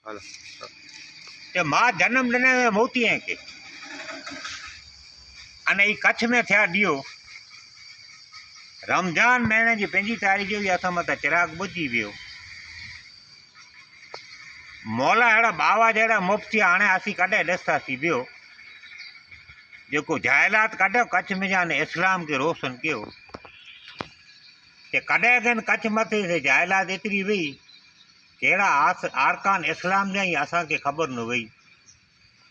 હાલો ते मां जन्म ॾिने में मोती है के अने ई कच्छ में थिया ॾियो रमज़ान महीने जी 5 तारीख़ जो असां मथां चिराग बुझी वियो। मौला अहिड़ा बाबा जहिड़ा मुफ़्ती हाणे असीं कॾहिं ॾिसतासीं ॿियो जेको जाइलात कढियो कच्छ में जाने इस्लाम खे रोशन कयो कि कॾहिं कनि कच्छ मथे से जाइलात एतिरी वई कहिड़ा आरकान इस्लाम जा ई असांखे ख़बर न वई।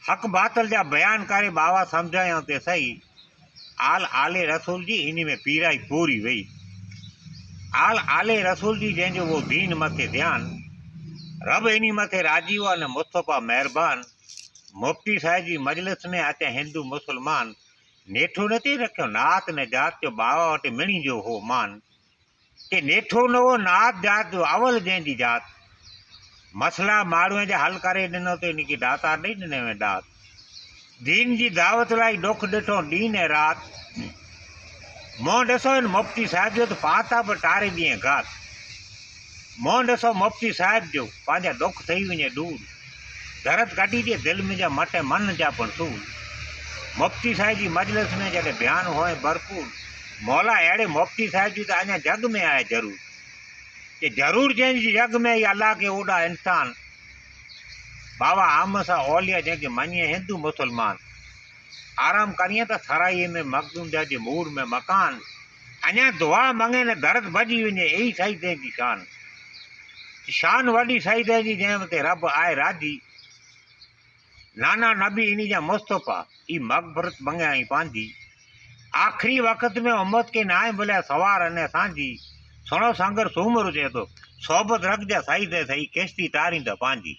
हक़ बातल जा बयान करे बाबा सम्झायूं ते सही आल आले रसूल जी इन में पीराई पूरी वई। आल आले रसूल जी जंहिंजो वो दीन मथे ध्यान रब इन मथे राजी हुआ न मुस्तफ़ा महिरबान। मुफ्ती साहिब जी मजलिस में अचे हिंदू मुसलमान नेठो न थी रखियो नात न जात जो बाबा वटि मिणी जो हो मान कि नेठो न हो नात जात जो अवल जंहिंजी जात मसला माण्हूअ जा हल करे ॾिनो त इनखे दाता ॾेई ॾिने में दात दीन जी दावत लाइ ॾुख ॾिठो ॾींहुं ऐं राति मों ॾिसो हिन मुफ्ती साहिब जो त पाता बि टारे ॾींहं घात मों ॾिसो मुफ्ती साहिब जो पंहिंजा दुख थी वञे दूर दर्द कढी ॾिए दिलि में जा मटे मन जा पण सूर। मुफ्ती साहिब जी मजलिस में जॾहिं बयानु हुए भरपूर मौला अहिड़े मुफ्ती साहिब जी त अञा जग में आहे ज़रूर कि ज़रूर जंहिंजी जग में ई अल्लाह के ओॾा इंसान बाबा आम सां औलिया जंहिंखे मञे हिंदू मुसलमान आराम करिए त सराईअ में मखदूम जे मूर में मकान अञा दुआ मंगे न दर्द भॼी वञे यही सही जंहिंजी शान शान वॾी सही जंहिंजी जंहिं मथे रब आहे राजी नाना नबी इन जा मुस्तफ़ा ई मग़फ़रत मंगाई पंहिंजी आख़िरी वक़्त में उम्मत के नाए मिलिया सवार अने सांझी सुणो संगर सूमर चए थो सोबत रखजा सही ते सही किश्ती तारींदा पंहिंजी।